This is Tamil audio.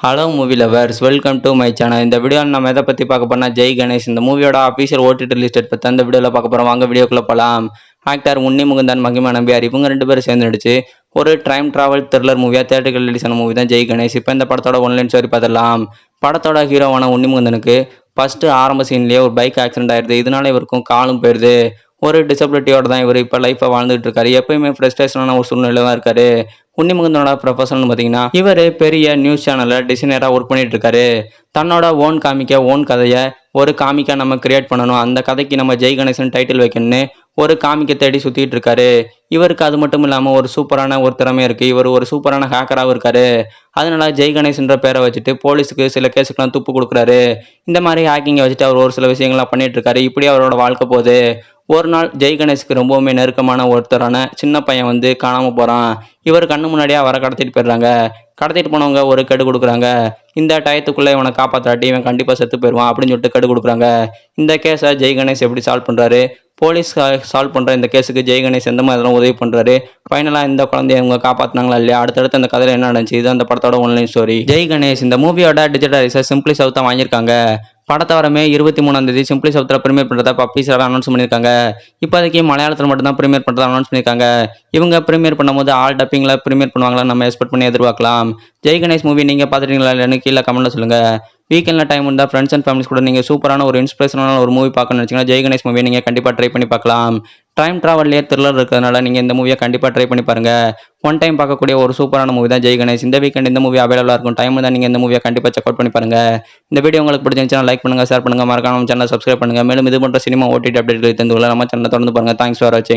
Hello movie lovers, welcome to my channel. இந்த வீடியோவில் நம்ம எதை பற்றி பார்க்க போனால் ஜெய் கணேஷ் இந்த மூவியோட அஃபீஷியல் ஓடிடி லிஸ்ட் பற்றி அந்த வீடியோவில் பார்க்க போகிறோம். வாங்க வீடியோக்குள்ளே போகலாம். ஆக்டர் உன்னி முகுந்தன், மகிமா நம்பியார் இவங்க 2 பேரும் சேர்ந்து நடிச்சு ஒரு டைம் டிராவல் த்ரில்லர் மூவியாக தியேட்டர்கள் ரிலீஸ் ஆன மூவி தான் ஜெய் கணேஷ். இப்போ இந்த படத்தோட ஒன்லைன் ஸ்டோரி பார்த்துடலாம். படத்தோட ஹீரோவான உன்னி முகுந்தனுக்கு ஃபர்ஸ்ட் ஆரம்ப சீன்லேயே ஒரு பைக் ஆக்சிடென்ட் ஆயிடுது. இதனால இவருக்கும் காலும் போயிடுது. ஒரு டிசபிலிட்டியோட தான் இவர் இப்போ லைஃப்பை வாழ்ந்துட்டு இருக்காரு. எப்பயுமே ஃப்ரஸ்ட்ரேஷனான ஒரு சூழ்நிலை தான் இருக்காரு. உன்னிமுகுந்தனோட ப்ரொஃபஷன் பார்த்தீங்கன்னா இவர் பெரிய நியூஸ் சேனலில் டிசைனராக ஒர்க் பண்ணிட்டு இருக்காரு. தன்னோட ஓன் கதையை ஒரு காமிக்கா நம்ம கிரியேட் பண்ணணும், அந்த கதைக்கு நம்ம ஜெய் கணேசன் டைட்டில் வைக்கணும்னு ஒரு காமிக்கை தேடி சுற்றிட்டு இருக்காரு. இவருக்கு அது மட்டும் இல்லாமல் ஒரு சூப்பரான ஒரு திறமை இருக்குது. இவர் ஒரு சூப்பரான ஹேக்கராகவும் இருக்காரு. அதனால ஜெய் கணேஷ்ன்ற பேரை வச்சுட்டு போலீஸுக்கு சில கேஸுக்கெல்லாம் துப்பு கொடுக்குறாரு. இந்த மாதிரி ஹேக்கிங்கை வச்சுட்டு அவர் ஒரு சில விஷயங்கள்லாம் பண்ணிட்டு இருக்காரு. இப்படி அவரோட வாழ்க்கை போகுது. ஒரு நாள் ஜெய் கணேஷ்க்கு ரொம்பவுமே நெருக்கமான ஒருத்தரான சின்ன பையன் வந்து காணாமல் போகிறான். இவர் கண்ணு முன்னாடியே அவரை கடத்திட்டு போயிடுறாங்க. கடத்திட்டு போனவங்க ஒரு கெடு கொடுக்குறாங்க. இந்த டயத்துக்குள்ளே இவனை காப்பாற்றாட்டி இவன் கண்டிப்பாக செத்து போயிடுவான் அப்படின்னு சொல்லிட்டு கெடு கொடுக்குறாங்க. இந்த கேஸை ஜெய் கணேஷ் எப்படி சால்வ் பண்ணுறாரு, போலீஸ் சால்வ் பண்ணுற இந்த கேஸுக்கு ஜெய் கணேஷ் எந்த மாதிரிலாம் உதவி பண்ணுறாரு, ஃபைனலாக இந்த குழந்தைய இவங்க காப்பாற்றினாங்களா இல்லையா, அடுத்தடுத்து அந்த கதையில் என்ன நடந்துச்சு, இது அந்த படத்தோட ஒன்லைன் ஸ்டோரி. ஜெய் கணேஷ் இந்த மூவியோட டிஜிட்டல் ரைஸை சிம்பிளி சவுத் தான் வாங்கியிருக்காங்க. படத்தை வரமே 23ஆம் தேதி சிம்பிளி சவுத்தில் ப்ரீமியர் பண்ணுறதா அஃபீஷியலாக அனௌன்ஸ் பண்ணியிருக்காங்க. இப்போதைக்கு மலையாளத்தில் மட்டும்தான் ப்ரீமியர் பண்ணுறதா அனௌன்ஸ் பண்ணியிருக்காங்க. இவங்க ப்ரீமியர் பண்ணும்போது ஆல் டப்பிங்கில் ப்ரீமியர் பண்ணுவாங்களா நம்ம எக்ஸ்பெக்ட் பண்ணி எதிர்பார்க்கலாம். ஜெய் கணேஷ் மூவி நீங்கள் பார்த்துட்டீங்களா இல்லைன்னு கீழே கமெண்ட்டில் சொல்லுங்கள். வீக்கெண்டில் டைம் இருந்தால் ஃப்ரெண்ட்ஸ் அண்ட் ஃபேமிலிஸ் கூட நீங்கள் சூப்பரான ஒரு இன்ஸ்பிரேஷனான ஒரு மூவி பார்க்கணும்னு நினச்சிங்கன்னா ஜெய் கணேஷ் மூவியை நீங்கள் கண்டிப்பாக ட்ரை பண்ணி பார்க்கலாம். டைம் ட்ராவல்லையே த்ரில்லர் இருக்கிறதுனால நீங்கள் இந்த மூவியை கண்டிப்பாக ட்ரை பண்ணி பாருங்கள். ஒன் டைம் பார்க்கக்கூடிய ஒரு சூப்பரான மூவி தான் ஜெய் கணேஷ். இந்த வீக்கெண்ட் இந்த மூவி அவைலபிளாக இருக்கும். டைம் தான் நீங்கள் இந்த மூவியை கண்டிப்பாக செக் அவுட் பண்ணி பாருங்கள். இந்த வீடியோ உங்களுக்கு பிடிச்சிருந்துச்சுன்னா லைக் பண்ணுங்கள், ஷேர் பண்ணுங்கள், மறக்காம சேனல் சப்ஸ்கிரைப் பண்ணுங்கள். மேலும் இது போன்ற சினிமா ஓடிடி அப்டேட்களை தெரிந்து கொள்ள நம்ம சேனலை தொடர்ந்து பாருங்கள். தேங்க்ஸ் ஃபார் வாட்சிங்.